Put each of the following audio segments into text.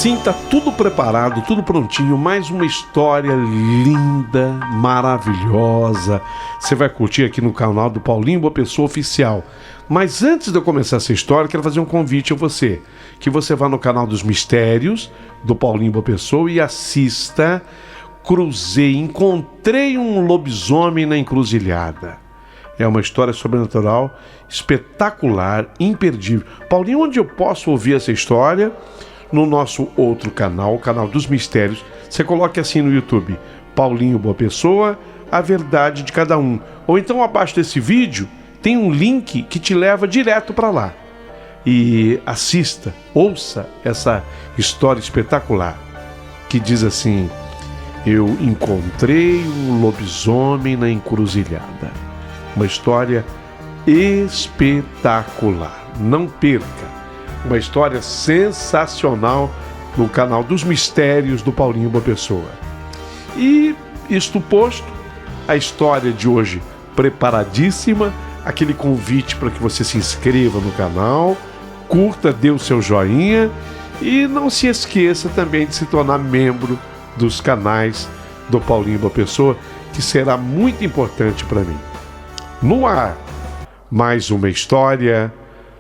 Sim, tá tudo preparado, tudo prontinho. Mais uma história linda, maravilhosa. Você vai curtir aqui no canal do Paulinho Boa Pessoa Oficial. Mas antes de eu começar essa história, quero fazer um convite a você. Que você vá no canal dos Mistérios, do Paulinho Boa Pessoa, e assista Encontrei um lobisomem na encruzilhada. É uma história sobrenatural, espetacular, imperdível. Paulinho, onde eu posso ouvir essa história? No nosso outro canal, o canal dos Mistérios. Você coloque assim no YouTube, Paulinho Boa Pessoa, a verdade de cada um. Ou então abaixo desse vídeo tem um link que te leva direto para lá. E assista, ouça essa história espetacular, que diz assim: eu encontrei um lobisomem na encruzilhada. Uma história espetacular. Não perca. Uma história sensacional no canal dos Mistérios do Paulinho Boa Pessoa. E, isto posto, a história de hoje preparadíssima, aquele convite para que você se inscreva no canal, curta, dê o seu joinha e não se esqueça também de se tornar membro dos canais do Paulinho Boa Pessoa, que será muito importante para mim. No ar, mais uma história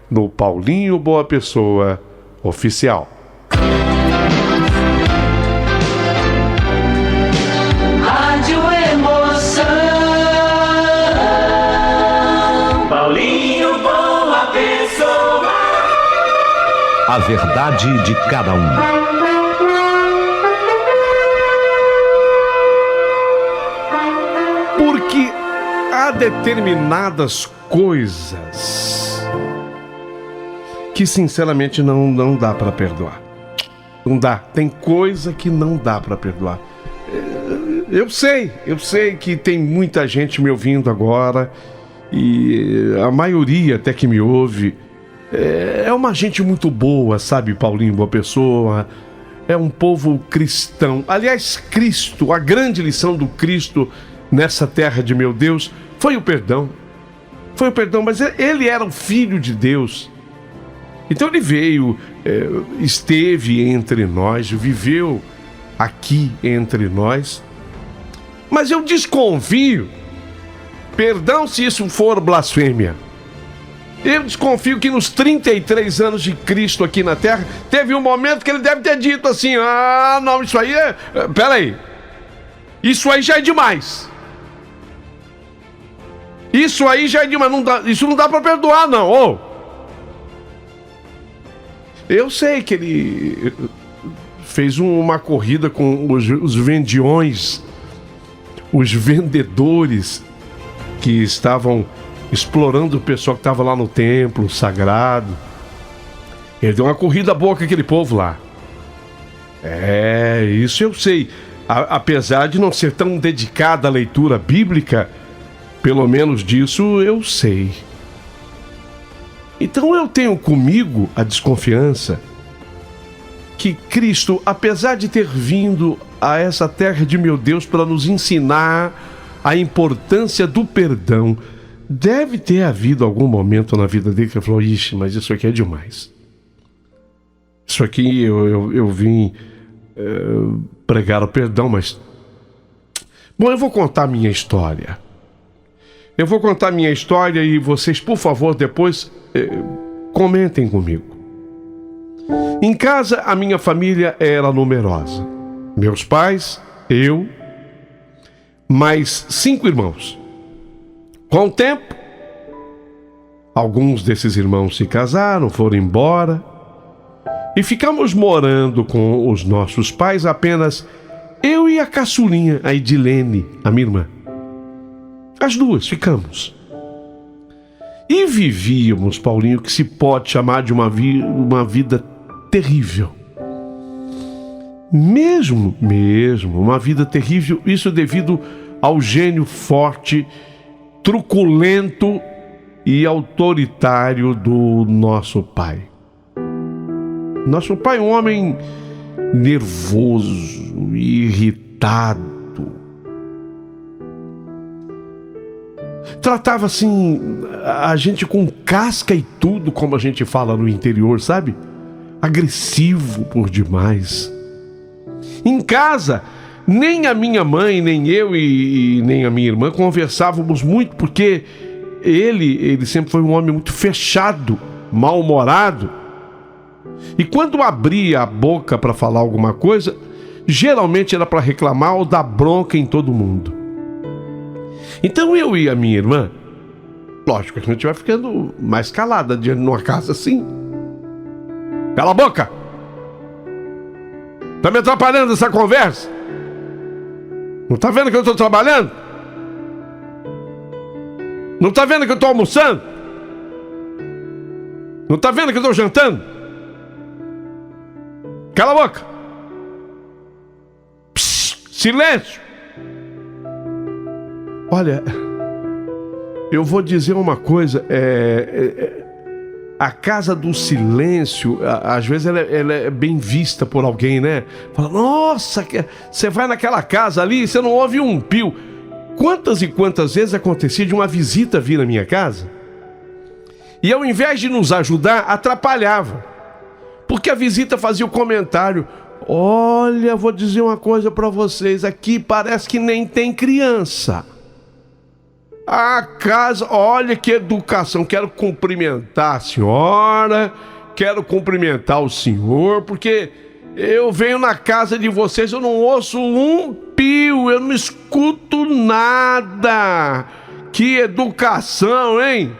no Paulinho Boa Pessoa Oficial. Rádio Emoção, Paulinho Boa Pessoa. A verdade de cada um. Porque há determinadas coisas que sinceramente não dá para perdoar. Não dá. Tem coisa que não dá para perdoar. Eu sei que tem muita gente me ouvindo agora, e a maioria até que me ouve é uma gente muito boa, sabe, Paulinho Boa Pessoa. É um povo cristão. Aliás, Cristo, a grande lição do Cristo nessa terra de meu Deus foi o perdão. Foi o perdão, mas ele era o Filho de Deus. Então ele veio, esteve entre nós, viveu aqui entre nós. Mas eu desconfio, perdão se isso for blasfêmia, eu desconfio que nos 33 anos de Cristo aqui na Terra, teve um momento que ele deve ter dito assim: ah, não, isso aí peraí, isso aí já é demais. Isso aí já é demais, isso não dá pra perdoar, não. Oh. Eu sei que ele fez uma corrida com os vendiões, os vendedores que estavam explorando o pessoal que estava lá no templo sagrado. Ele deu uma corrida boa com aquele povo lá. Isso eu sei. Apesar de não ser tão dedicado à leitura bíblica, pelo menos disso eu sei. Então eu tenho comigo a desconfiança que Cristo, apesar de ter vindo a essa terra de meu Deus para nos ensinar a importância do perdão, deve ter havido algum momento na vida dele que ele falou: ixi, mas isso aqui é demais. Isso aqui eu vim pregar o perdão, mas... Bom, eu vou contar a minha história. Eu vou contar a minha história e vocês, por favor, depois comentem comigo. Em casa, a minha família era numerosa. Meus pais, eu, mais 5 irmãos. Com o tempo, alguns desses irmãos se casaram, foram embora, e ficamos morando com os nossos pais apenas eu e a caçulinha, a Edilene, a minha irmã. As duas ficamos. E vivíamos, Paulinho, que se pode chamar de uma vida terrível. Mesmo, uma vida terrível, isso devido ao gênio forte, truculento e autoritário do nosso pai. Nosso pai, um homem nervoso, irritado. Tratava assim a gente com casca e tudo, como a gente fala no interior, sabe? agressivo por demais. Em casa, nem a minha mãe, nem eu e nem a minha irmã conversávamos muito, porque ele sempre foi um homem muito fechado, mal-humorado. E quando abria a boca para falar alguma coisa, geralmente era para reclamar ou dar bronca em todo mundo. Então eu e a minha irmã, lógico, a gente vai ficando mais calada diante de uma casa assim. Cala a boca! Tá me atrapalhando essa conversa? Não tá vendo que eu tô trabalhando? Não tá vendo que eu tô almoçando? Não tá vendo que eu tô jantando? Cala a boca! Psst, silêncio! Olha, eu vou dizer uma coisa, a casa do silêncio, às vezes ela é bem vista por alguém, né? Fala, nossa, você vai naquela casa ali, você não ouve um pio. Quantas e quantas vezes acontecia de uma visita vir na minha casa? E ao invés de nos ajudar, atrapalhava. Porque a visita fazia o comentário, olha, vou dizer uma coisa pra vocês, aqui parece que nem tem criança. A casa, olha que educação, quero cumprimentar a senhora, quero cumprimentar o senhor, porque eu venho na casa de vocês, eu não ouço um pio, eu não escuto nada. Que educação, hein?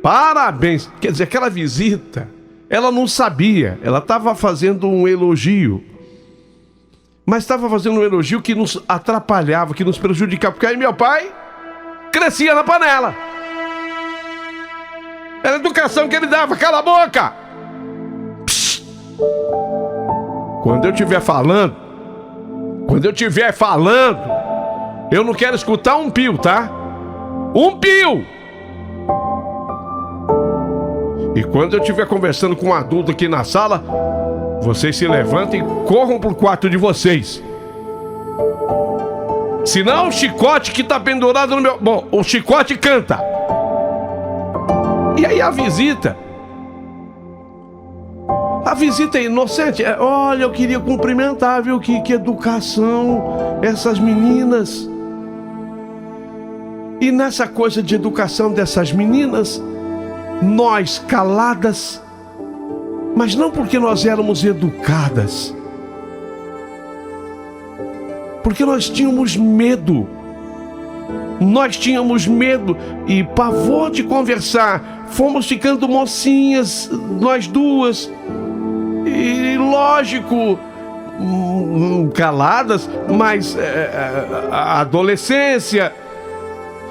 Parabéns. Quer dizer, aquela visita, ela não sabia, ela estava fazendo um elogio, mas estava fazendo um elogio que nos atrapalhava, que nos prejudicava, porque aí meu pai crescia na panela. Era a educação que ele dava. Cala a boca! Psst. Quando eu estiver falando, eu não quero escutar um pio, tá? Um pio! E quando eu estiver conversando com um adulto aqui na sala, vocês se levantem e corram pro quarto de vocês. Senão o chicote que tá pendurado no meu... Bom, o chicote canta. E aí a visita é inocente. Olha, eu queria cumprimentar, viu? Que educação essas meninas. E nessa coisa de educação dessas meninas, nós caladas, mas não porque nós éramos educadas, porque nós tínhamos medo. Nós tínhamos medo e pavor de conversar. Fomos ficando mocinhas, nós duas. E lógico, caladas, mas a adolescência,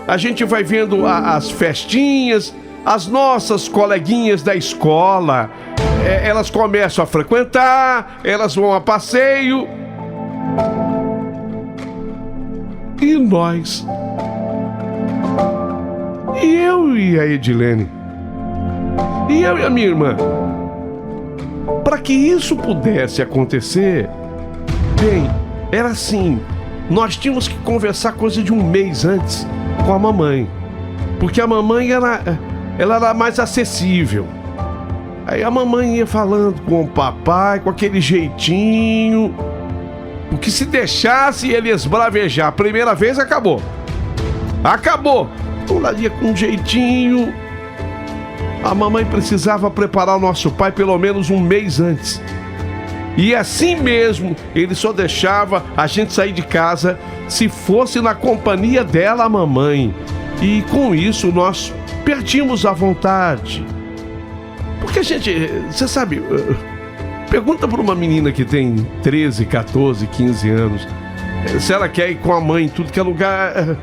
a gente vai vendo as festinhas, as nossas coleguinhas da escola, elas começam a frequentar, elas vão a passeio. E nós? E eu e a Edilene? E eu e a minha irmã? Para que isso pudesse acontecer, bem, era assim, nós tínhamos que conversar coisa de um mês antes com a mamãe, porque a mamãe ela era mais acessível. Aí a mamãe ia falando com o papai, com aquele jeitinho, porque se deixasse ele esbravejar a primeira vez, acabou. Então lá ia com um jeitinho. A mamãe precisava preparar o nosso pai pelo menos um mês antes. E assim mesmo, ele só deixava a gente sair de casa se fosse na companhia dela, a mamãe. E com isso nós perdíamos a vontade. Porque a gente, você sabe, pergunta para uma menina que tem 13, 14, 15 anos, se ela quer ir com a mãe em tudo que é lugar.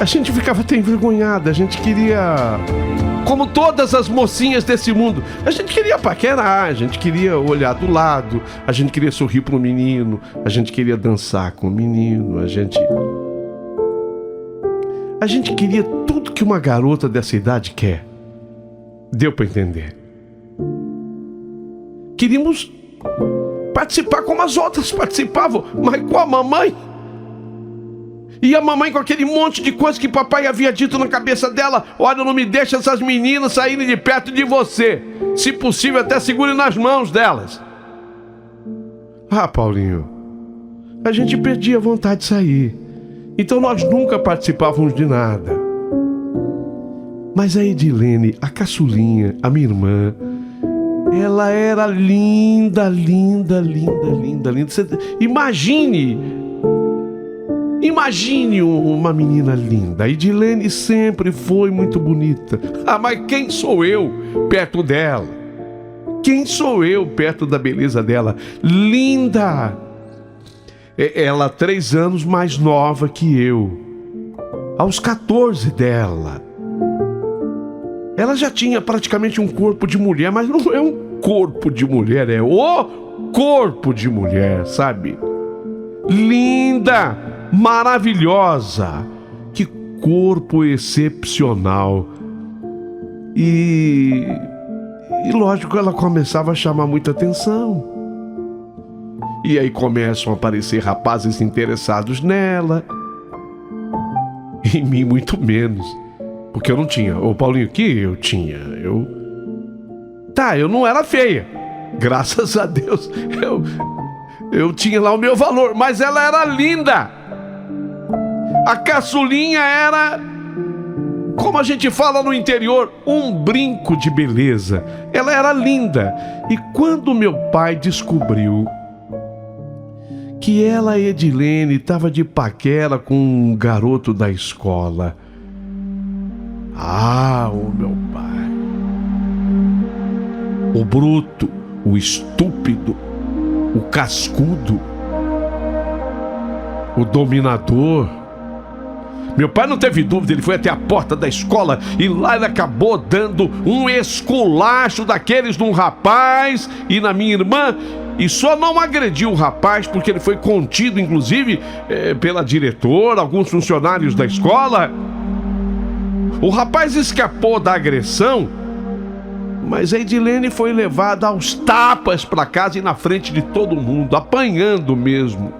A gente ficava até envergonhada, a gente queria... Como todas as mocinhas desse mundo, a gente queria paquerar, a gente queria olhar do lado, a gente queria sorrir pro menino, a gente queria dançar com o menino, a gente queria tudo que uma garota dessa idade quer. Deu pra entender? Queríamos participar como as outras participavam, mas com a mamãe. E a mamãe com aquele monte de coisa que papai havia dito na cabeça dela: olha, não me deixa essas meninas saírem de perto de você. Se possível, até segure nas mãos delas. Ah, Paulinho, a gente perdia a vontade de sair. Então nós nunca participávamos de nada. Mas a Edilene, a caçulinha, a minha irmã, ela era linda, linda, linda, linda, linda. Você Imagine uma menina linda. A Edilene sempre foi muito bonita. Ah, mas quem sou eu perto dela? Quem sou eu perto da beleza dela? Linda! Ela 3 anos mais nova que eu. Aos 14 dela. Ela já tinha praticamente um corpo de mulher, mas não é um corpo de mulher, é o corpo de mulher, sabe? Linda, maravilhosa, que corpo excepcional. E lógico, ela começava a chamar muita atenção. E aí começam a aparecer rapazes interessados nela. Em mim, muito menos. Porque eu não tinha. Ô, Paulinho, que eu tinha? Eu não era feia. Graças a Deus. Eu tinha lá o meu valor. Mas ela era linda. A caçulinha era, como a gente fala no interior, um brinco de beleza. Ela era linda. E quando meu pai descobriu que ela, Edilene, estava de paquera com um garoto da escola. Ah, o meu pai. O bruto, o estúpido, o cascudo, o dominador. Meu pai não teve dúvida, ele foi até a porta da escola e lá ele acabou dando um esculacho daqueles num rapaz e na minha irmã. E só não agrediu o rapaz porque ele foi contido, inclusive, pela diretora, alguns funcionários da escola. O rapaz escapou da agressão, mas a Edilene foi levada aos tapas para casa e na frente de todo mundo, apanhando mesmo.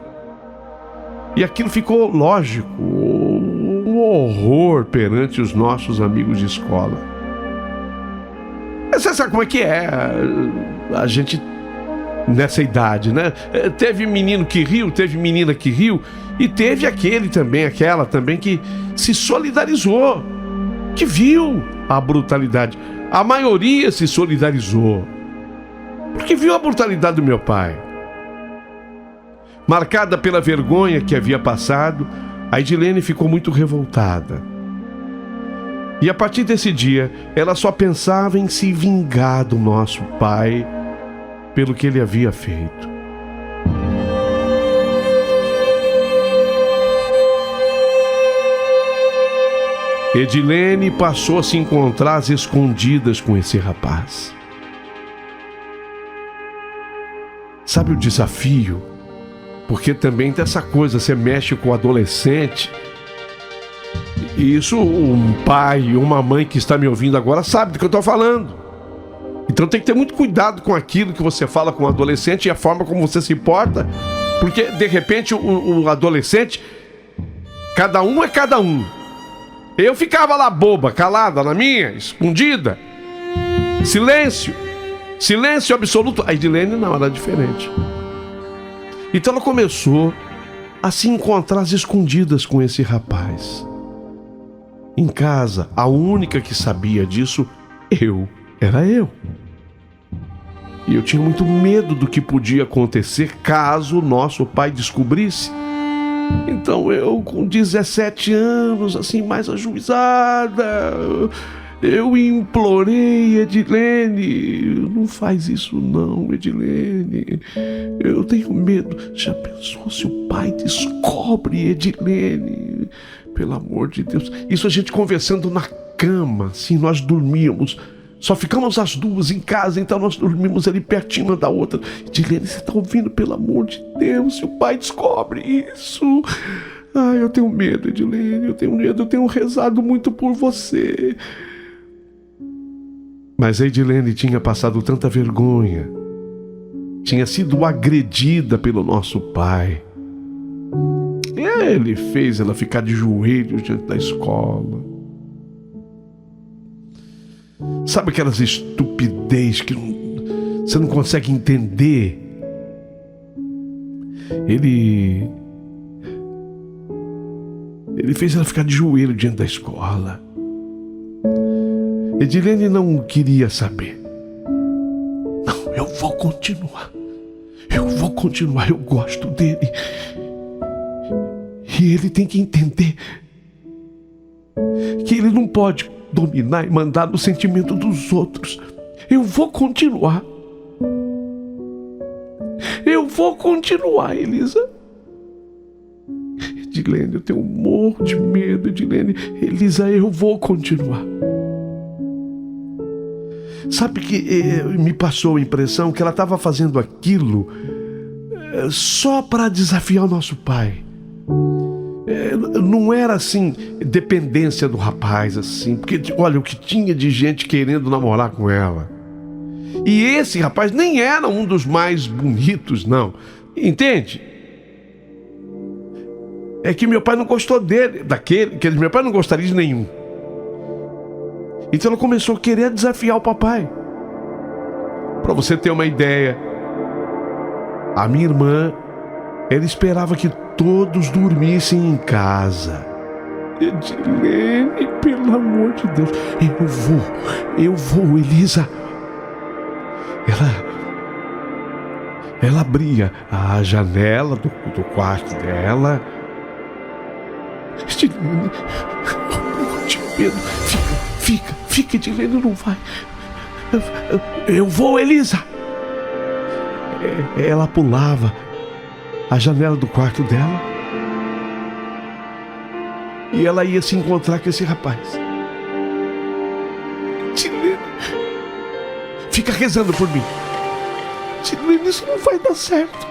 E aquilo ficou, lógico, um horror perante os nossos amigos de escola. Você sabe como é que é a gente nessa idade, né? Teve menino que riu, teve menina que riu, e teve aquela também que se solidarizou, que viu a brutalidade. A maioria se solidarizou, porque viu a brutalidade do meu pai. Marcada pela vergonha que havia passado, a Edilene ficou muito revoltada. E a partir desse dia, ela só pensava em se vingar do nosso pai pelo que ele havia feito. Edilene passou a se encontrar às escondidas com esse rapaz. Sabe o desafio? Porque também tem essa coisa, você mexe com o adolescente. E isso um pai, uma mãe que está me ouvindo agora sabe do que eu estou falando. Então tem que ter muito cuidado com aquilo que você fala com o adolescente e a forma como você se porta. Porque de repente o adolescente, cada um é cada um. Eu ficava lá boba, calada na minha, escondida. Silêncio. Silêncio absoluto. A Edilene não, era diferente. Então ela começou a se encontrar às escondidas com esse rapaz. Em casa, a única que sabia disso, era eu. E eu tinha muito medo do que podia acontecer caso o nosso pai descobrisse. Então eu, com 17 anos, assim, mais ajuizada, eu implorei: Edilene, não faz isso não, Edilene, eu tenho medo. Já pensou se o pai descobre, Edilene? Pelo amor de Deus. Isso a gente conversando na cama, assim, nós dormíamos. Só ficamos as duas em casa, então nós dormimos ali pertinho uma da outra. Edilene, você tá ouvindo? Pelo amor de Deus, se o pai descobre isso. Ai, eu tenho medo, Edilene, eu tenho medo, eu tenho rezado muito por você. Mas a Edilene tinha passado tanta vergonha. Tinha sido agredida pelo nosso pai. Ele fez ela ficar de joelhos diante da escola. Sabe aquelas estupidez que você não consegue entender? Ele fez ela ficar de joelho diante da escola. Edilene não queria saber. Não, eu vou continuar. Eu gosto dele. E ele tem que entender que ele não pode dominar e mandar no sentimento dos outros. Eu vou continuar. Eu vou continuar, Elisa. Edilene, eu tenho um morro de medo, Edilene. Elisa, eu vou continuar. Sabe que me passou a impressão que ela estava fazendo aquilo só para desafiar o nosso pai. Não era assim, dependência do rapaz, assim, porque olha o que tinha de gente querendo namorar com ela. E esse rapaz nem era um dos mais bonitos, não. Entende? É que meu pai não gostou dele, meu pai não gostaria de nenhum. Então ela começou a querer desafiar o papai. Para você ter uma ideia, a minha irmã, ela esperava que todos dormissem em casa. Edilene, pelo amor de Deus, eu vou, Elisa. Ela abria a janela do quarto dela. Edilene, Pedro, fica, Edilene, não vai. Eu vou, Elisa. Ela pulava a janela do quarto dela e ela ia se encontrar com esse rapaz. Edilene, fica rezando por mim. Edilene, isso não vai dar certo.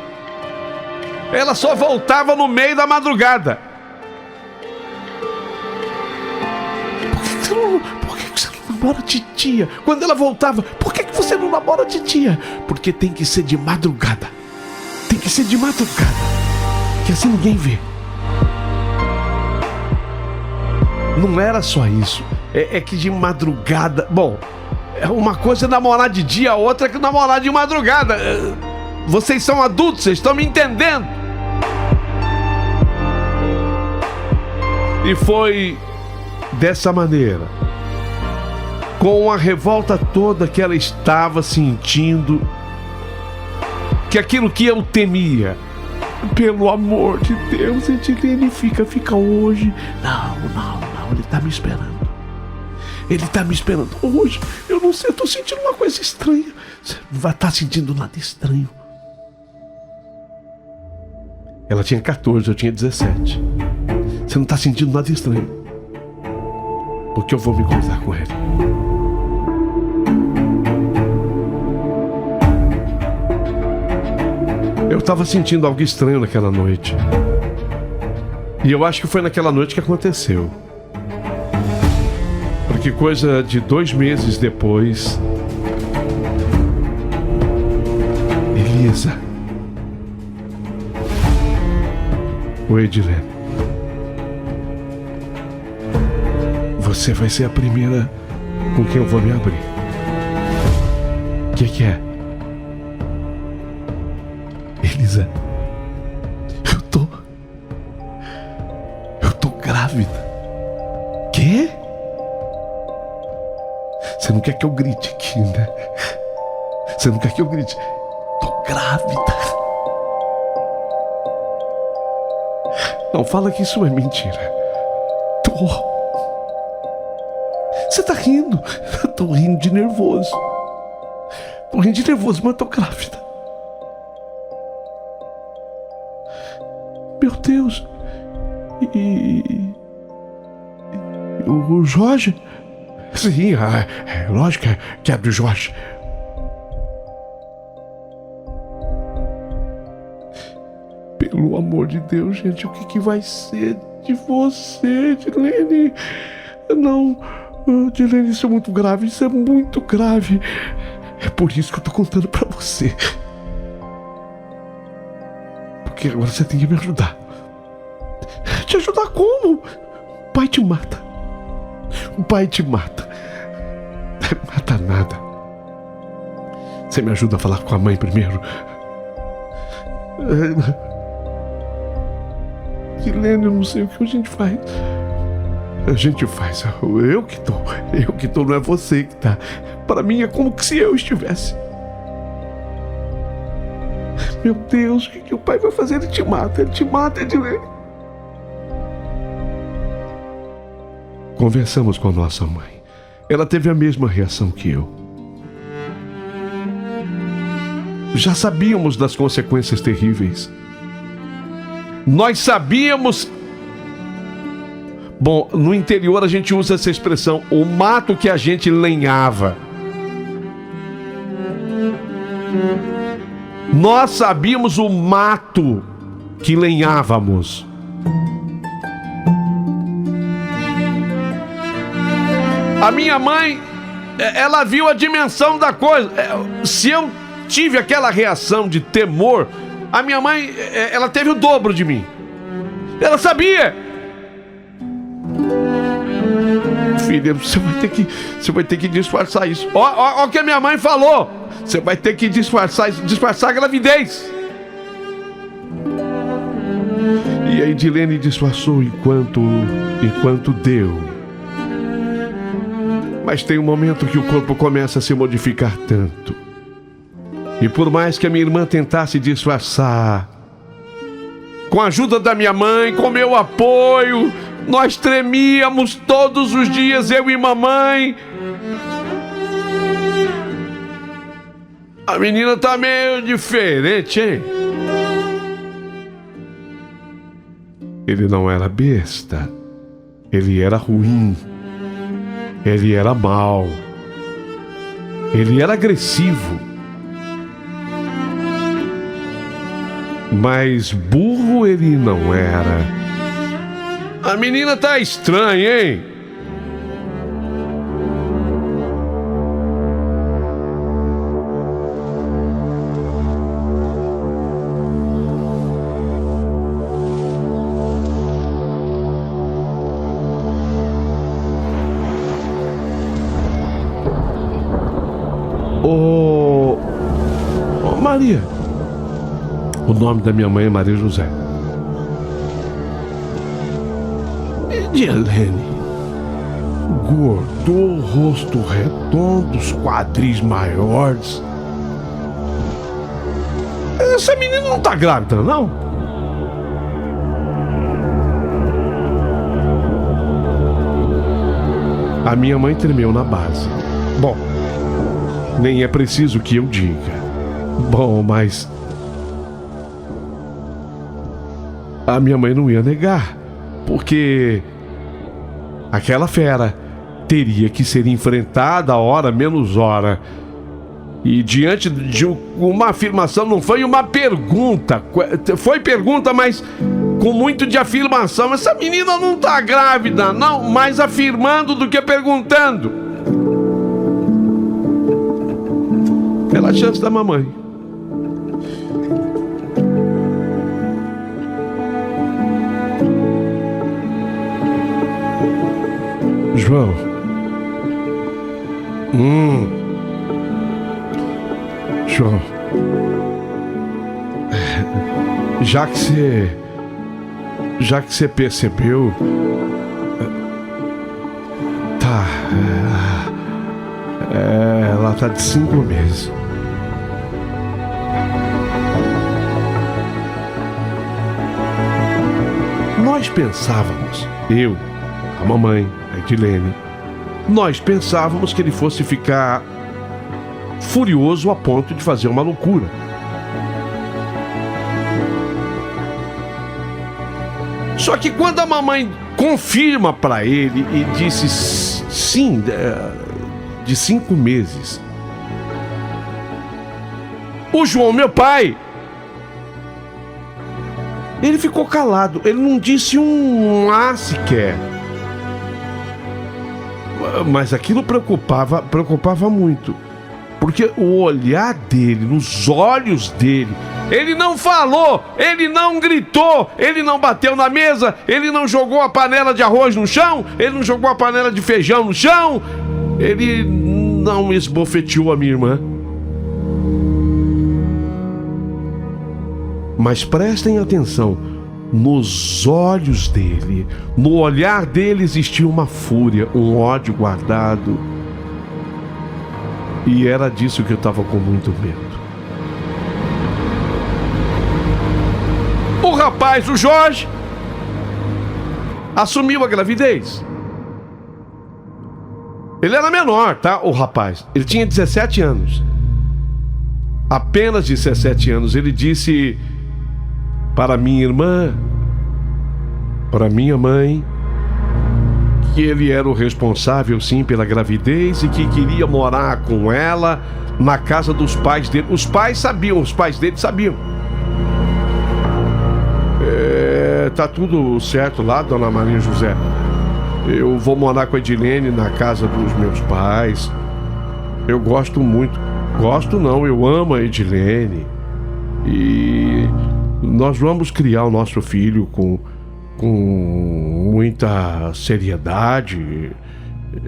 Ela só voltava no meio da madrugada. Por que você não namora de dia? Quando ela voltava, por que você não namora de dia? Porque tem que ser de madrugada. Tem que ser de madrugada, que assim ninguém vê. Não era só isso. É que de madrugada... Bom, uma coisa é namorar de dia, a outra é namorar de madrugada. Vocês são adultos, vocês estão me entendendo? E foi dessa maneira, com a revolta toda que ela estava sentindo, que aquilo que eu temia, pelo amor de Deus, Edilene, fica hoje. Não, ele tá me esperando. Ele tá me esperando hoje. Eu não sei, eu tô sentindo uma coisa estranha. Você não vai estar sentindo nada estranho. Ela tinha 14, eu tinha 17. Você não tá sentindo nada estranho, porque eu vou me cruzar com ele. Eu estava sentindo algo estranho naquela noite. E eu acho que foi naquela noite que aconteceu. Porque coisa de 2 meses depois, Elisa, o Edilene, você vai ser a primeira com quem eu vou me abrir. O que é? Elisa, eu tô grávida. Quê? Você não quer que eu grite aqui, né? Você não quer que eu grite? Tô grávida. Não, fala que isso é mentira. Você tá rindo? Eu tô rindo de nervoso. Mas tô grávida. Meu Deus. E o Jorge? Sim, é lógico que é do Jorge. Pelo amor de Deus, gente, o que vai ser de você, Edilene? Não, Edilene, isso é muito grave, É por isso que eu tô contando pra você. Porque agora você tem que me ajudar. te ajudar como? O pai te mata. O pai te mata. Não mata nada. Você me ajuda a falar com a mãe primeiro? Silene, eu não sei o que a gente faz. A gente faz. Eu que tô, não é você que tá. Para mim é como se eu estivesse. Meu Deus, o que o pai vai fazer? Ele te mata, Edilene. Conversamos com a nossa mãe. Ela teve a mesma reação que eu. Já sabíamos das consequências terríveis. Nós sabíamos. Bom, no interior a gente usa essa expressão, o mato que a gente lenhava. Nós sabíamos o mato que lenhávamos. A minha mãe, ela viu a dimensão da coisa. Se eu tive aquela reação de temor, a minha mãe, ela teve o dobro de mim. Ela sabia. Filha, você vai ter que disfarçar isso. Ó o que a minha mãe falou. Você vai ter que disfarçar a gravidez. E a Edilene disfarçou enquanto deu. Mas tem um momento que o corpo começa a se modificar tanto. E por mais que a minha irmã tentasse disfarçar, com a ajuda da minha mãe, com meu apoio, nós tremíamos todos os dias, eu e mamãe. A menina tá meio diferente, hein? Ele não era besta. Ele era ruim. Ele era mau. Ele era agressivo. Mas burro ele não era. A menina tá estranha, hein? Ô Maria. O nome da minha mãe é Maria José. Edilene, gordo, rosto redondo, os quadris maiores. Essa menina não tá grávida, não? A minha mãe tremeu na base. Bom, nem é preciso que eu diga. Bom, mas a minha mãe não ia negar, porque aquela fera teria que ser enfrentada hora menos hora. E diante de uma afirmação, não foi uma pergunta, foi pergunta, mas com muito de afirmação. Essa menina não tá grávida, não, mais afirmando do que perguntando. Pela chance da mamãe. João. João. Já que você percebeu, tá. Ela tá de 5 meses. Nós pensávamos, eu, a mamãe, a Edilene, nós pensávamos que ele fosse ficar furioso a ponto de fazer uma loucura. Só que quando a mamãe confirma para ele e disse sim, de 5 meses, o João, meu pai, ele ficou calado, ele não disse um A sequer. Mas aquilo preocupava muito, porque o olhar dele, nos olhos dele, ele não falou, ele não gritou, ele não bateu na mesa, ele não jogou a panela de arroz no chão, ele não jogou a panela de feijão no chão, ele não esbofeteou a minha irmã. Mas prestem atenção, nos olhos dele, no olhar dele existia uma fúria, um ódio guardado. E era disso que eu estava com muito medo. O rapaz, o Jorge, assumiu a gravidez. Ele era menor, tá? O rapaz, ele tinha 17 anos. Apenas 17 anos. Ele disse para minha irmã, para minha mãe, que ele era o responsável sim pela gravidez e que queria morar com ela na casa dos pais dele. Os pais sabiam, os pais dele sabiam. Tá tudo certo lá, dona Maria José. Eu vou morar com a Edilene na casa dos meus pais. Eu gosto muito. Gosto não, eu amo a Edilene. E nós vamos criar o nosso filho com muita seriedade.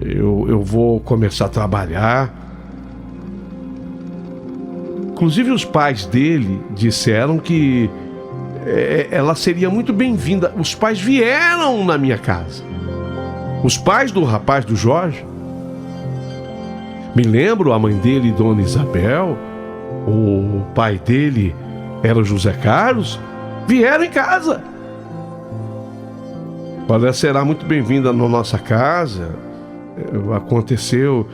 Eu vou começar a trabalhar. Inclusive os pais dele disseram que ela seria muito bem-vinda. Os pais vieram na minha casa. Os pais do rapaz, do Jorge. Me lembro, a mãe dele, Dona Isabel, o pai dele era o José Carlos, vieram em casa. Olha, será muito bem-vinda na nossa casa. Aconteceu,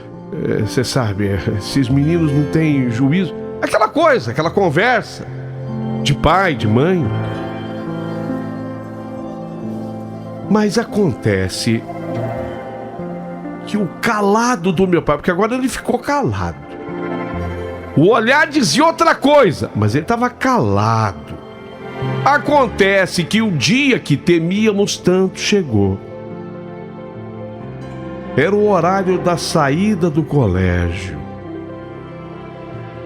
você sabe, esses meninos não têm juízo. Aquela coisa, aquela conversa de pai, de mãe. Mas acontece que o calado do meu pai, porque agora ele ficou calado. O olhar dizia outra coisa, mas ele estava calado. Acontece que o dia que temíamos tanto chegou. Era o horário da saída do colégio.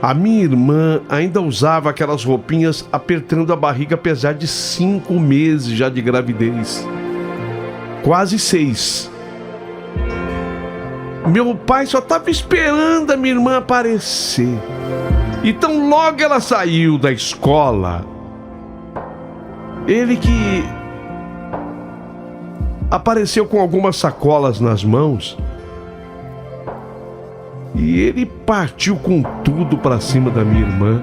A minha irmã ainda usava aquelas roupinhas apertando a barriga, apesar de 5 meses já de gravidez. Quase 6. Meu pai só estava esperando a minha irmã aparecer. Então logo ela saiu da escola, ele que apareceu com algumas sacolas nas mãos, e ele partiu com tudo para cima da minha irmã,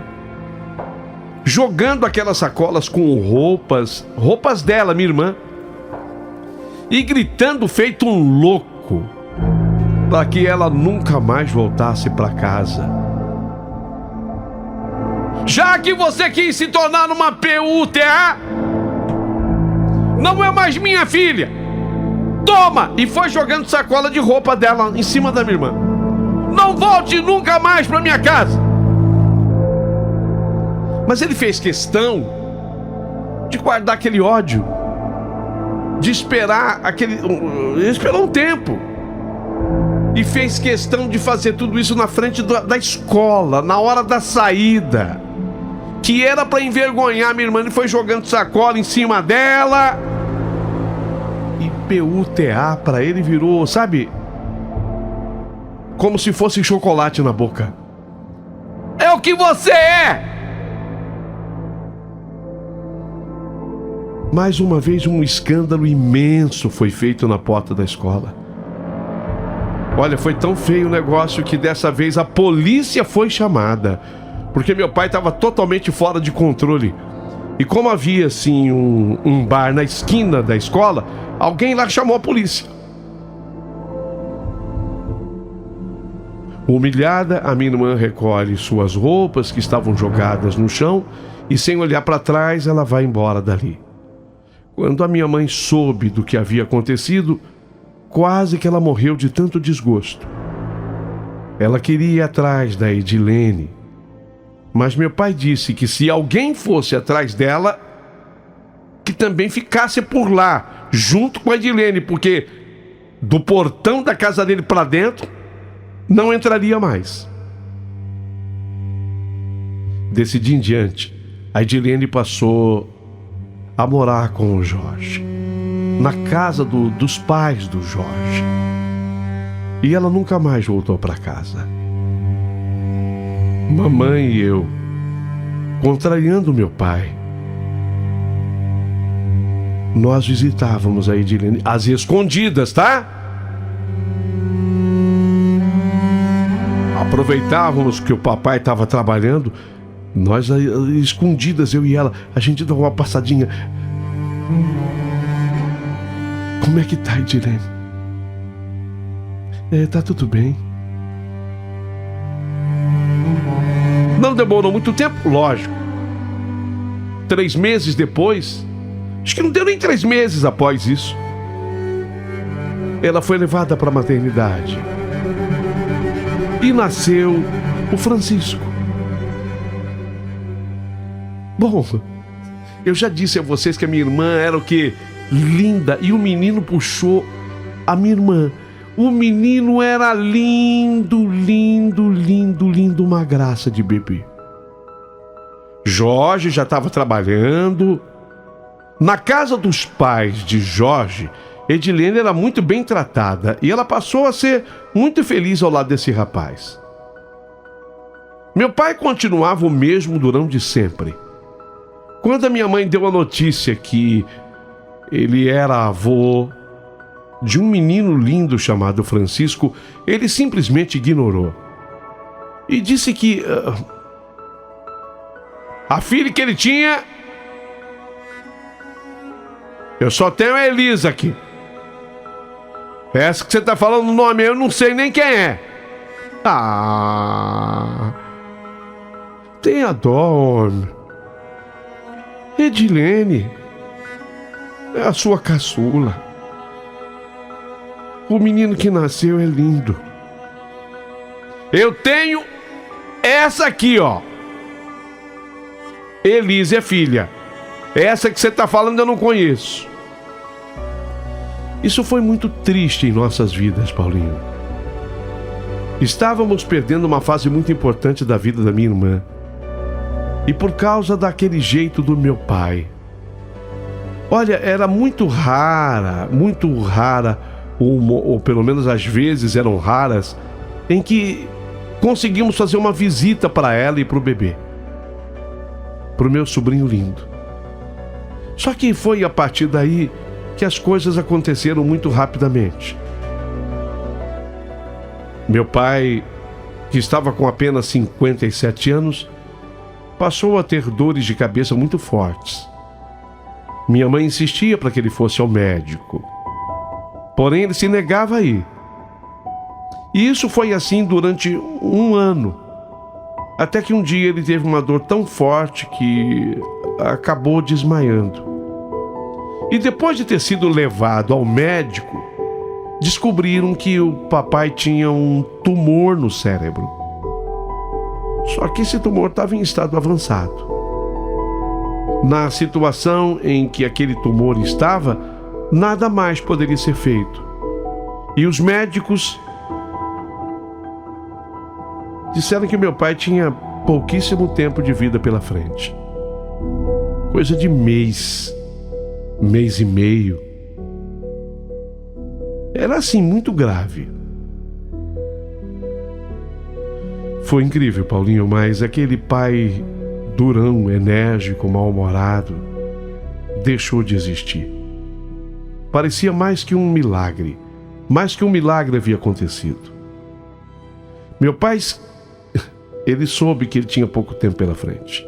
jogando aquelas sacolas com roupas dela, minha irmã, e gritando feito um louco para que ela nunca mais voltasse para casa. Já que você quis se tornar uma PUTA, não é mais minha filha. Toma! E foi jogando sacola de roupa dela em cima da minha irmã. Não volte nunca mais para minha casa. Mas ele fez questão de guardar aquele ódio, de esperar ele esperou um tempo e fez questão de fazer tudo isso na frente da escola, na hora da saída, que era para envergonhar minha irmã. Ele foi jogando sacola em cima dela. E PUTA para ele virou, sabe, como se fosse chocolate na boca. É o que você é! Mais uma vez um escândalo imenso foi feito na porta da escola. Olha, foi tão feio o negócio que dessa vez a polícia foi chamada, porque meu pai estava totalmente fora de controle. E como havia assim um bar na esquina da escola, alguém lá chamou a polícia. Humilhada, a minha irmã recolhe suas roupas que estavam jogadas no chão e, sem olhar para trás, ela vai embora dali. Quando a minha mãe soube do que havia acontecido, quase que ela morreu de tanto desgosto. Ela queria ir atrás da Edilene, mas meu pai disse que se alguém fosse atrás dela, que também ficasse por lá, junto com a Edilene, porque do portão da casa dele para dentro, não entraria mais. Desse dia em diante, a Edilene passou a morar com o Jorge, na casa dos pais do Jorge. E ela nunca mais voltou para casa. Mamãe e eu, contrariando meu pai, nós visitávamos a Edilene às escondidas, tá? Aproveitávamos que o papai estava trabalhando, nós escondidas, eu e ela, a gente dava uma passadinha. Como é que tá, Edilene? Tá tudo bem. Não demorou muito tempo, lógico. 3 meses depois, acho que não deu nem 3 meses após isso, ela foi levada para a maternidade e nasceu o Francisco. Bom, eu já disse a vocês que a minha irmã era o quê? Linda. E o menino puxou a minha irmã. O menino era lindo, lindo, lindo, lindo, uma graça de bebê. Jorge já estava trabalhando. Na casa dos pais de Jorge, Edilene era muito bem tratada e ela passou a ser muito feliz ao lado desse rapaz. Meu pai continuava o mesmo durão de sempre. Quando a minha mãe deu a notícia que ele era avô de um menino lindo chamado Francisco, ele simplesmente ignorou. E disse que a filha que ele tinha... Eu só tenho a Elisa aqui. Essa que você está falando o nome, eu não sei nem quem é. Tenha dó, homem. Edilene é a sua caçula. O menino que nasceu é lindo. Eu tenho essa aqui, ó. Elisa é filha. Essa que você está falando eu não conheço. Isso foi muito triste em nossas vidas, Paulinho. Estávamos perdendo uma fase muito importante da vida da minha irmã. E por causa daquele jeito do meu pai. Olha, era muito rara, ou pelo menos às vezes eram raras, em que conseguimos fazer uma visita para ela e para o bebê. Para o meu sobrinho lindo. Só que foi a partir daí que as coisas aconteceram muito rapidamente. Meu pai, que estava com apenas 57 anos, passou a ter dores de cabeça muito fortes. Minha mãe insistia para que ele fosse ao médico. Porém, ele se negava a ir. E isso foi assim durante 1 ano. Até que um dia ele teve uma dor tão forte que acabou desmaiando. E depois de ter sido levado ao médico, descobriram que o papai tinha um tumor no cérebro. Só que esse tumor estava em estado avançado. Na situação em que aquele tumor estava, nada mais poderia ser feito. E os médicos disseram que meu pai tinha pouquíssimo tempo de vida pela frente. Coisa de mês e meio. Era assim, muito grave. Foi incrível, Paulinho, mas aquele pai durão, enérgico, mal-humorado, deixou de existir. Parecia mais que um milagre. Mais que um milagre havia acontecido. Meu pai, ele soube que ele tinha pouco tempo pela frente.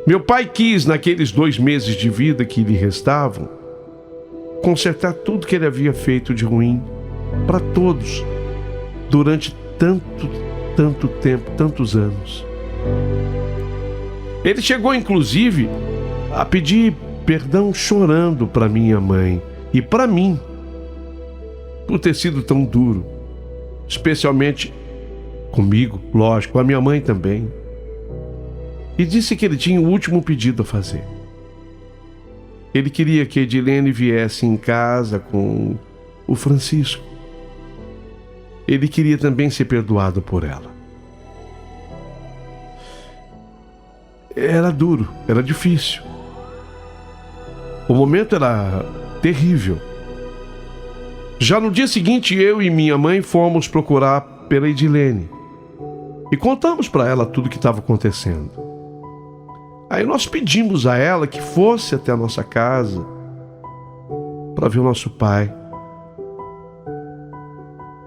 Meu pai quis, naqueles 2 meses de vida que lhe restavam, consertar tudo que ele havia feito de ruim para todos, durante tanto tempo, tantos anos. Ele chegou, inclusive, a pedir perdão chorando para minha mãe e para mim, por ter sido tão duro, especialmente comigo, lógico, a minha mãe também. E disse que ele tinha o último pedido a fazer. Ele queria que Edilene viesse em casa com o Francisco. Ele queria também ser perdoado por ela. era duro, era difícil. O momento era terrível. Já no dia seguinte, eu e minha mãe fomos procurar pela Edilene e contamos para ela tudo o que estava acontecendo. Aí nós pedimos a ela que fosse até a nossa casa para ver o nosso pai.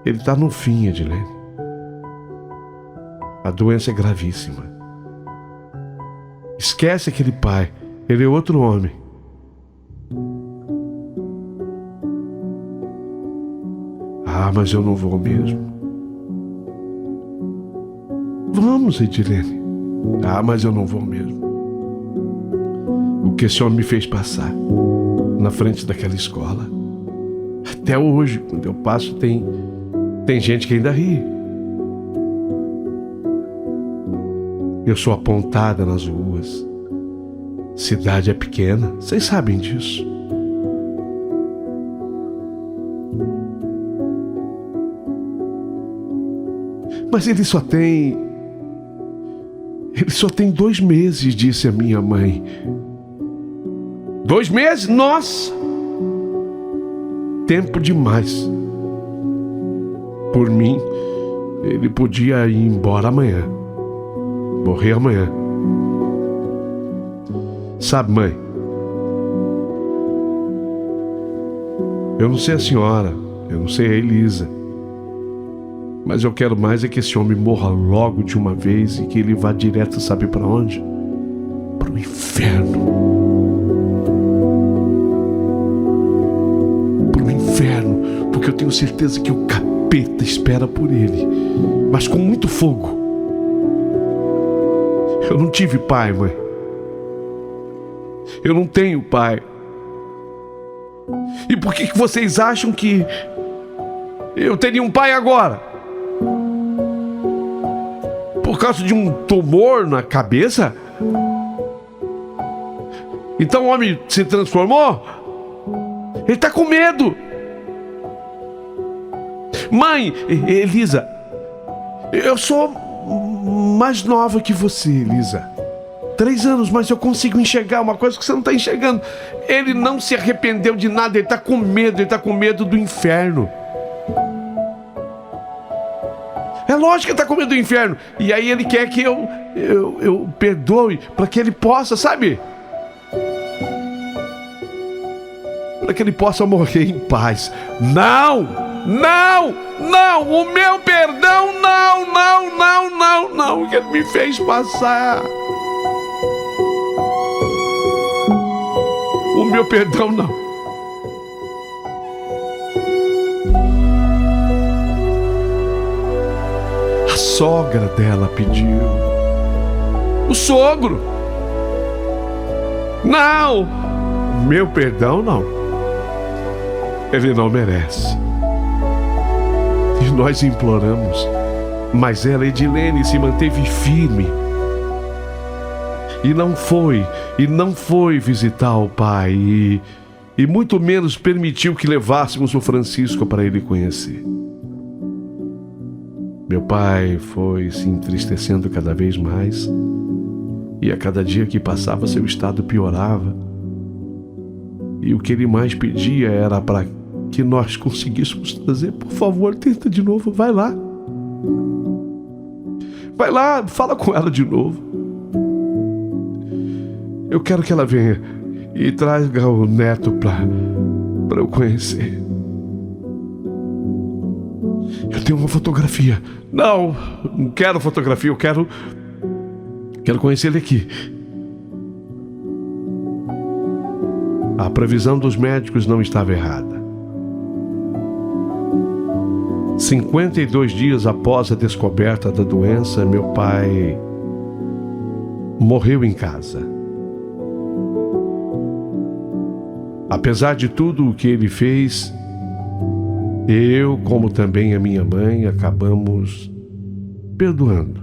Ele está no fim, Edilene. A doença é gravíssima. Esquece aquele pai, ele é outro homem. Ah, mas eu não vou mesmo. Vamos, Edilene. Ah, mas eu não vou mesmo. O que esse homem me fez passar na frente daquela escola. Até hoje, quando eu passo, tem gente que ainda ri. Eu sou apontada nas ruas. Cidade é pequena, vocês sabem disso. Mas ele só tem 2 meses, disse a minha mãe. 2 meses? Nossa! Tempo demais. Por mim, ele podia ir embora amanhã. Morrer amanhã. Sabe, mãe? Eu não sei a senhora, eu não sei a Elisa. Mas eu quero mais é que esse homem morra logo de uma vez e que ele vá direto, sabe para onde? Para o inferno. Para o inferno, porque eu tenho certeza que o capeta espera por ele, mas com muito fogo. Eu não tive pai, mãe. Eu não tenho pai. E por que vocês acham que eu teria um pai agora? Por causa de um tumor na cabeça? Então o homem se transformou? Ele está com medo. Mãe, Elisa, eu sou mais nova que você, Elisa. 3 anos, mas eu consigo enxergar uma coisa que você não está enxergando. Ele não se arrependeu de nada, ele está com medo, ele está com medo do inferno. É lógico que ele está com medo do inferno. E aí ele quer que eu perdoe, para que ele possa, sabe? Para que ele possa morrer em paz. Não! Não! Não! O meu perdão, não, não, não, não, não! O que ele me fez passar. O meu perdão, não. A sogra dela pediu. O sogro. Não! Meu perdão, não. Ele não merece. E nós imploramos. Mas ela, Edilene, se manteve firme. E não foi visitar o pai. E muito menos permitiu que levássemos o Francisco para ele conhecer. Meu pai foi se entristecendo cada vez mais. E a cada dia que passava, seu estado piorava. E o que ele mais pedia era para que nós conseguíssemos trazer. Por favor, tenta de novo, vai lá. Vai lá, fala com ela de novo. Eu quero que ela venha e traga o neto para eu conhecer. Eu tenho uma fotografia. Não quero fotografia, eu quero conhecer ele aqui. A previsão dos médicos não estava errada. 52 dias após a descoberta da doença, meu pai morreu em casa. Apesar de tudo o que ele fez, eu, como também a minha mãe, acabamos perdoando.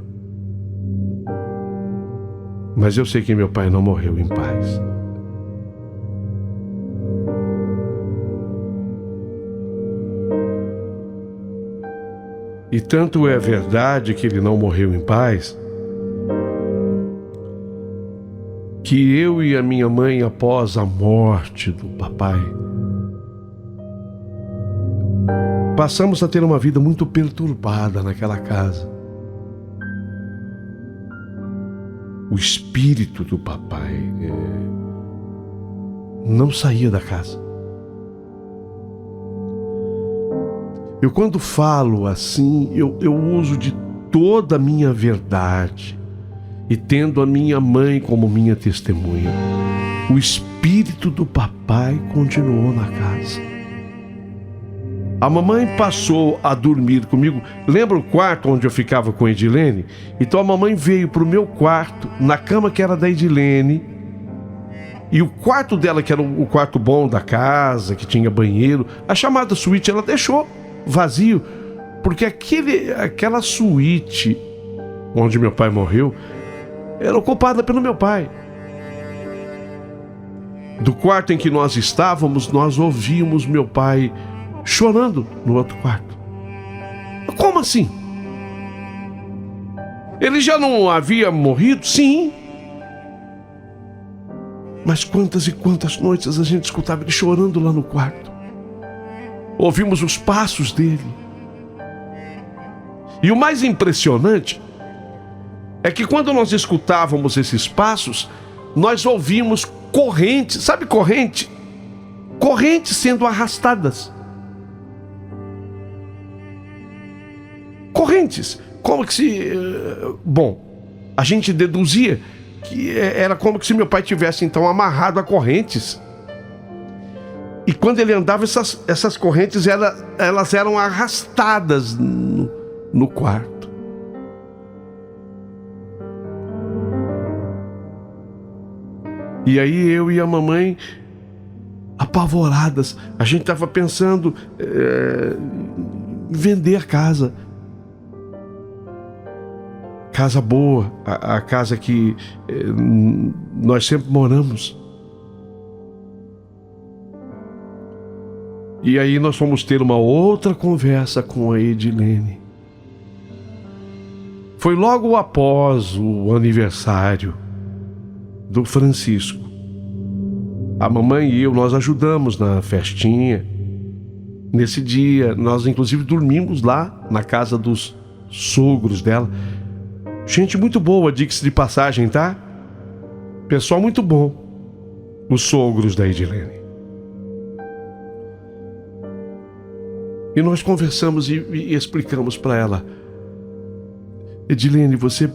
Mas eu sei que meu pai não morreu em paz. E tanto é verdade que ele não morreu em paz, que eu e a minha mãe, após a morte do papai, passamos a ter uma vida muito perturbada naquela casa. O espírito do papai não saía da casa. Eu, quando falo assim, eu uso de toda a minha verdade e tendo a minha mãe como minha testemunha. O espírito do papai continuou na casa. A mamãe passou a dormir comigo. Lembra o quarto onde eu ficava com a Edilene? Então a mamãe veio para o meu quarto, na cama que era da Edilene, e o quarto dela, que era o quarto bom da casa, que tinha banheiro, a chamada suíte, ela deixou vazio, porque aquela suíte onde meu pai morreu era ocupada pelo meu pai. Do quarto em que nós estávamos, nós ouvíamos meu pai chorando no outro quarto. Como assim? Ele já não havia morrido? Sim. Mas quantas e quantas noites a gente escutava ele chorando lá no quarto. Ouvimos os passos dele. E o mais impressionante é que quando nós escutávamos esses passos, nós ouvimos correntes, sabe corrente? Correntes sendo arrastadas. Correntes. Como que se... Bom, a gente deduzia que era como que se meu pai tivesse então amarrado a correntes. E quando ele andava, essas correntes elas eram arrastadas no quarto. E aí eu e a mamãe, apavoradas, a gente estava pensando em vender a casa. Casa boa, a casa que nós sempre moramos. E aí nós fomos ter uma outra conversa com a Edilene. Foi logo após o aniversário do Francisco. A mamãe e eu, nós ajudamos na festinha. Nesse dia, nós inclusive dormimos lá na casa dos sogros dela. Gente muito boa, diga-se de passagem, tá? Pessoal muito bom. Os sogros da Edilene. E nós conversamos e explicamos para ela: Edilene, você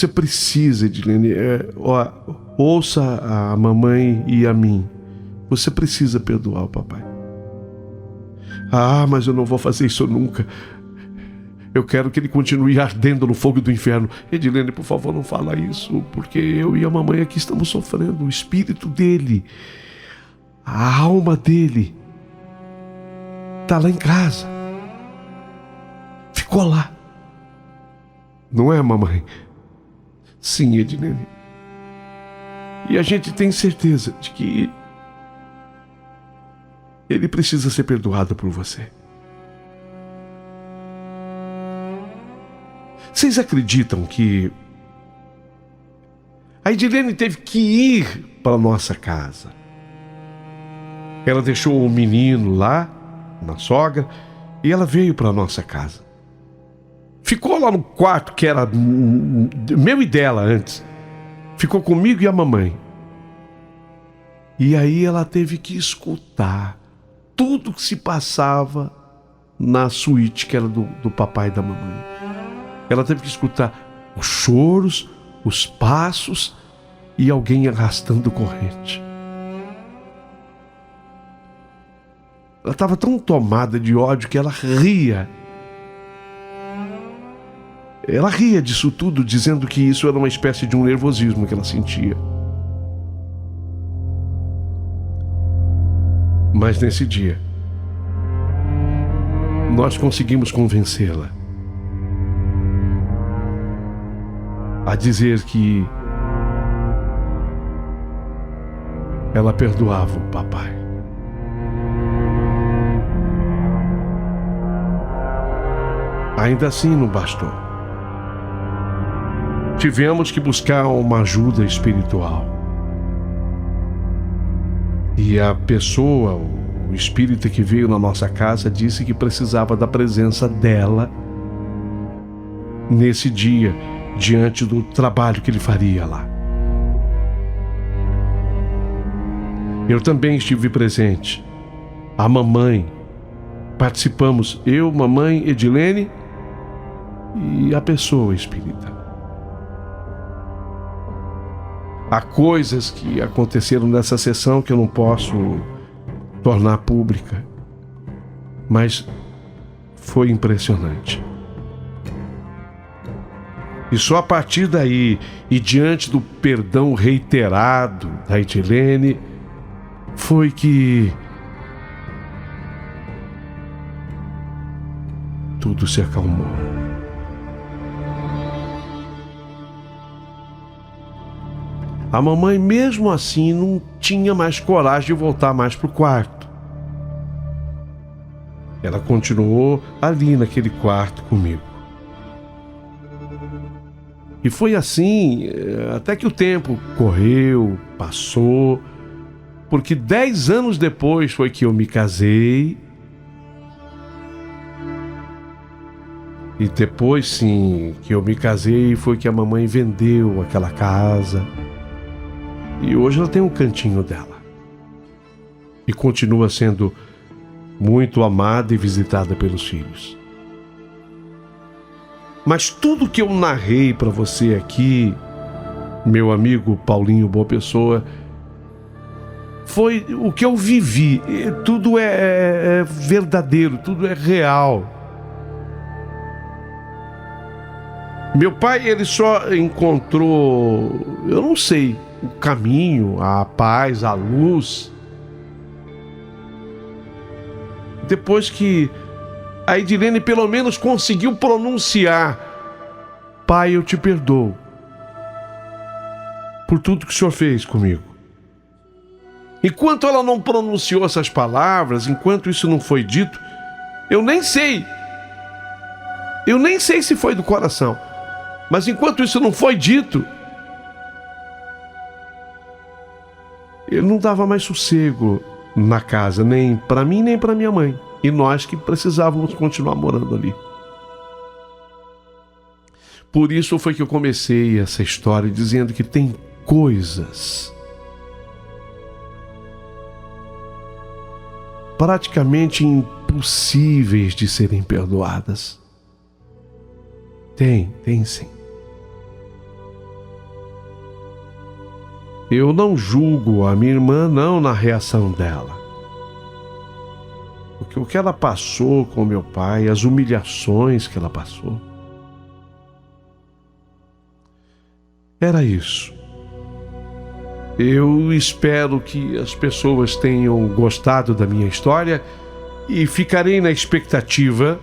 precisa, Edilene, ouça a mamãe e a mim. Você precisa perdoar o papai. Ah, mas eu não vou fazer isso nunca. Eu quero que ele continue ardendo no fogo do inferno. Edilene, por favor, não fala isso, porque eu e a mamãe aqui estamos sofrendo. O espírito dele, a alma dele, está lá em casa. Ficou lá. Não é, mamãe? Sim, Edilene. E a gente tem certeza de que ele precisa ser perdoado por você. Vocês acreditam que a Edilene teve que ir para a nossa casa? Ela deixou o menino lá na sogra e ela veio para a nossa casa. Ficou lá no quarto que era meu e dela antes. Ficou comigo e a mamãe. E aí ela teve que escutar tudo que se passava na suíte que era do papai e da mamãe. Ela teve que escutar os choros, os passos e alguém arrastando corrente. Ela estava tão tomada de ódio que ela ria. Ela ria disso tudo, dizendo que isso era uma espécie de um nervosismo que ela sentia. Mas nesse dia, nós conseguimos convencê-la a dizer que ela perdoava o papai. Ainda assim não bastou. tivemos que buscar uma ajuda espiritual. E a pessoa, o espírita que veio na nossa casa, disse que precisava da presença dela nesse dia, diante do trabalho que ele faria lá. Eu também estive presente. A mamãe, participamos, eu, mamãe, Edilene e a pessoa espírita. Há coisas que aconteceram nessa sessão que eu não posso tornar pública, mas foi impressionante. E só a partir daí, e diante do perdão reiterado da Edilene, foi que tudo se acalmou. A mamãe, mesmo assim, não tinha mais coragem de voltar mais para o quarto. Ela continuou ali naquele quarto comigo. E foi assim até que o tempo correu, passou, porque 10 anos depois foi que eu me casei. E depois, sim, que eu me casei, foi que a mamãe vendeu aquela casa. E hoje ela tem um cantinho dela. E continua sendo muito amada e visitada pelos filhos. Mas tudo que eu narrei para você aqui, meu amigo Paulinho Boa Pessoa, foi o que eu vivi. Tudo é verdadeiro, tudo é real. Meu pai, ele só encontrou, eu não sei, o caminho, a paz, a luz, depois que a Edilene pelo menos conseguiu pronunciar: Pai, eu te perdoo por tudo que o Senhor fez comigo. Enquanto ela não pronunciou essas palavras, enquanto isso não foi dito, eu nem sei se foi do coração, mas enquanto isso não foi dito, ele não dava mais sossego na casa, nem para mim, nem para minha mãe. E nós que precisávamos continuar morando ali. Por isso foi que eu comecei essa história dizendo que tem coisas praticamente impossíveis de serem perdoadas. Tem sim. Eu não julgo a minha irmã, não, na reação dela. Porque o que ela passou com meu pai, as humilhações que ela passou, era isso. Eu espero que as pessoas tenham gostado da minha história e ficarei na expectativa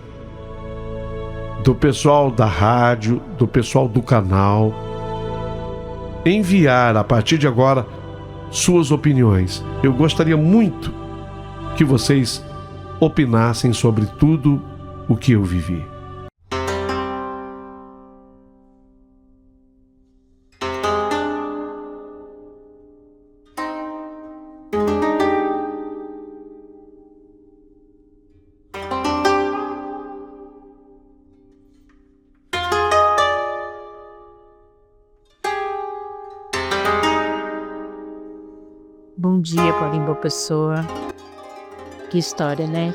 do pessoal da rádio, do pessoal do canal, enviar a partir de agora suas opiniões. Eu gostaria muito que vocês opinassem sobre tudo o que eu vivi. Bom dia, Paulinho Boa Pessoa. Que história, né?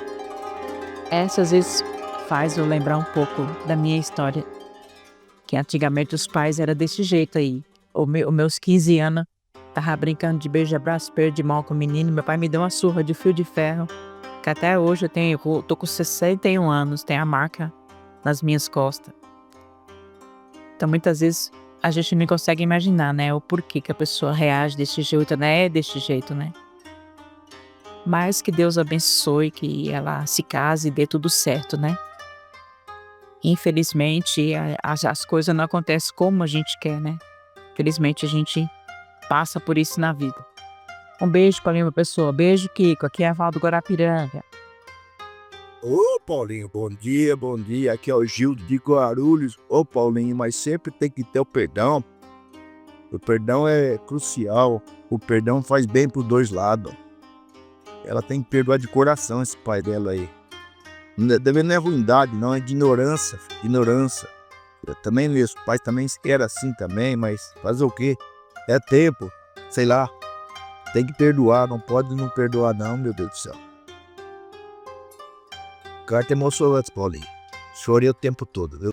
Essa às vezes faz eu lembrar um pouco da minha história. Que antigamente os pais eram desse jeito aí. Os meus 15 anos, tava brincando de beijo, abraço, perto de mão com o menino. Meu pai me deu uma surra de fio de ferro. Que até hoje eu tô com 61 anos, tem a marca nas minhas costas. Então muitas vezes a gente não consegue imaginar, né? O porquê que a pessoa reage desse jeito, né? É desse jeito, né? Mas que Deus abençoe, que ela se case e dê tudo certo, né? Infelizmente, as coisas não acontecem como a gente quer, né? Infelizmente, a gente passa por isso na vida. Um beijo para a minha pessoa. Beijo, Kiko. Aqui é a Val do Guarapiranga. Ô, Paulinho, bom dia, bom dia. Aqui é o Gildo de Guarulhos. Ô, Paulinho, mas sempre tem que ter o perdão. O perdão é crucial. O perdão faz bem pros dois lados. Ela tem que perdoar de coração esse pai dela aí. Não é ruindade, não, é ignorância, filho, ignorância. Eu também, meus pais também eram assim também, mas fazer o quê? É tempo, sei lá. Tem que perdoar, não pode não perdoar não, meu Deus do céu. Carta emocionante, Paulinho. Chorei o tempo todo, viu?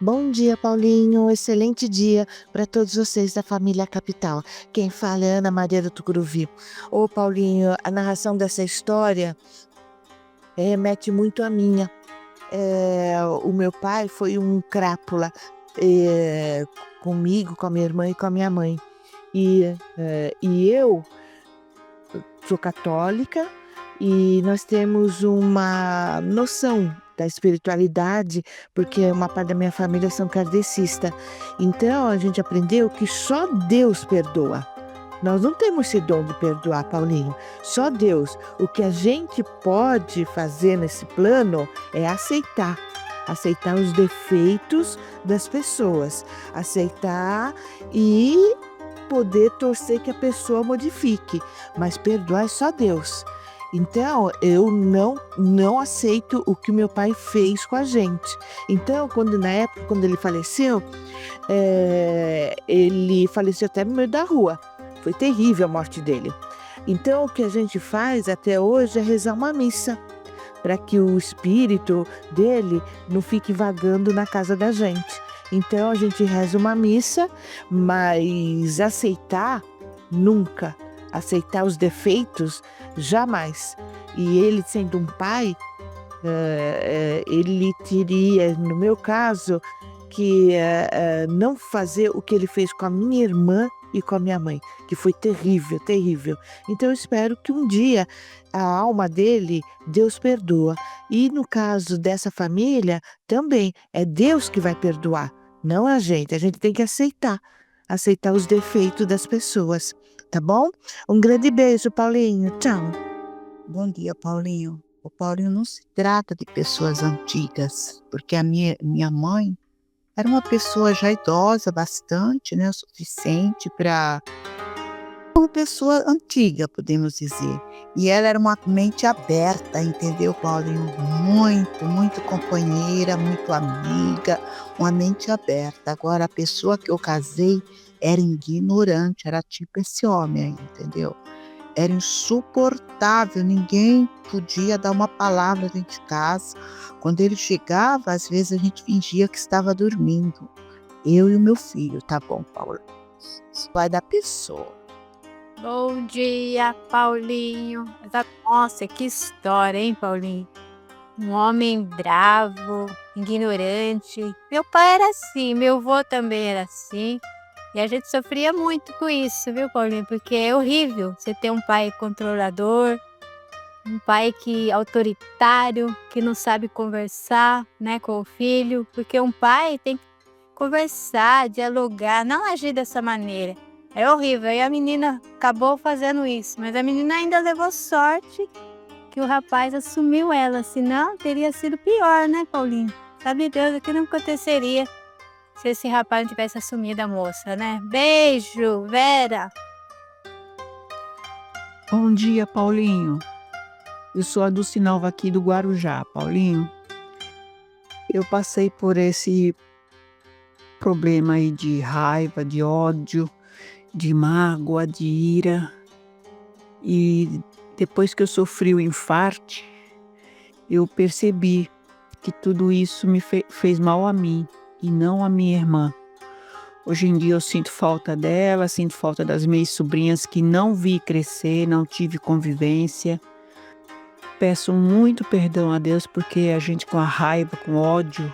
Bom dia, Paulinho. Excelente dia para todos vocês da família Capital. Quem fala é Ana Maria do Tucuruvi. Ô, Paulinho, a narração dessa história remete muito à minha. O meu pai foi um crápula comigo, com a minha irmã e com a minha mãe. E eu sou católica e nós temos uma noção da espiritualidade, porque uma parte da minha família são kardecistas. Então a gente aprendeu que só Deus perdoa. Nós não temos esse dom de perdoar, Paulinho. Só Deus. O que a gente pode fazer nesse plano é aceitar os defeitos das pessoas, aceitar e poder torcer que a pessoa modifique, mas perdoar é só Deus. Então, eu não aceito o que meu pai fez com a gente. Então, na época, quando ele faleceu até no meio da rua. Foi terrível a morte dele. Então, o que a gente faz até hoje é rezar uma missa, para que o espírito dele não fique vagando na casa da gente. Então, a gente reza uma missa, mas aceitar, nunca. Aceitar os defeitos, jamais. E ele, sendo um pai, ele teria, no meu caso, que não fazer o que ele fez com a minha irmã e com a minha mãe, que foi terrível, terrível. Então eu espero que um dia a alma dele, Deus perdoa. E no caso dessa família, também é Deus que vai perdoar, não a gente. A gente tem que aceitar os defeitos das pessoas, tá bom? Um grande beijo, Paulinho. Tchau. Bom dia, Paulinho. O Paulinho não se trata de pessoas antigas, porque a minha mãe era uma pessoa já idosa bastante, né? O suficiente para uma pessoa antiga, podemos dizer. E ela era uma mente aberta, entendeu, Paulinho? Muito, muito companheira, muito amiga, uma mente aberta. Agora, a pessoa que eu casei era ignorante, era tipo esse homem aí, entendeu? Era insuportável, ninguém podia dar uma palavra dentro de casa. Quando ele chegava, às vezes a gente fingia que estava dormindo. Eu e o meu filho, tá bom, Paulo? Isso vai da pessoa. Bom dia, Paulinho. Nossa, que história, hein, Paulinho? Um homem bravo, ignorante. Meu pai era assim, meu avô também era assim. E a gente sofria muito com isso, viu, Paulinho? Porque é horrível você ter um pai controlador, um pai autoritário, que não sabe conversar, né, com o filho. Porque um pai tem que conversar, dialogar, não agir dessa maneira. É horrível. E a menina acabou fazendo isso. Mas a menina ainda levou sorte que o rapaz assumiu ela. Senão, teria sido pior, né, Paulinho? Sabe Deus o que não aconteceria se esse rapaz não tivesse assumido a moça, né? Beijo, Vera! Bom dia, Paulinho. Eu sou a Dulcinalva aqui do Guarujá, Paulinho. Eu passei por esse problema aí de raiva, de ódio, de mágoa, de ira. E depois que eu sofri o infarto, eu percebi que tudo isso me fez mal a mim e não a minha irmã. Hoje em dia eu sinto falta dela, sinto falta das minhas sobrinhas que não vi crescer, não tive convivência. Peço muito perdão a Deus porque a gente com a raiva, com ódio,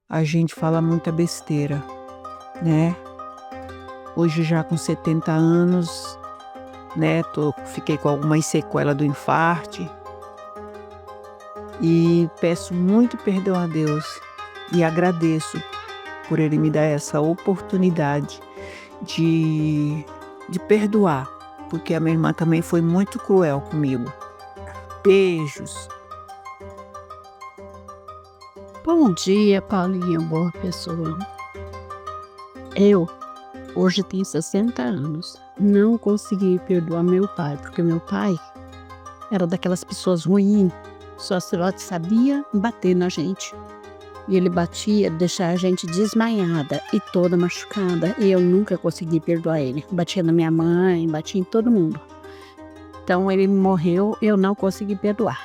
a gente fala muita besteira, né? Hoje já com 70 anos, né? Fiquei com algumas sequelas do infarto. E peço muito perdão a Deus e agradeço por Ele me dar essa oportunidade de perdoar, porque a minha irmã também foi muito cruel comigo. Beijos. Bom dia, Paulinho, boa pessoa. Eu, hoje tenho 60 anos, não consegui perdoar meu pai, porque meu pai era daquelas pessoas ruins, só sabia bater na gente. E ele batia, deixar a gente desmaiada e toda machucada, e eu nunca consegui perdoar ele. Batia na minha mãe, batia em todo mundo. Então ele morreu, eu não consegui perdoar.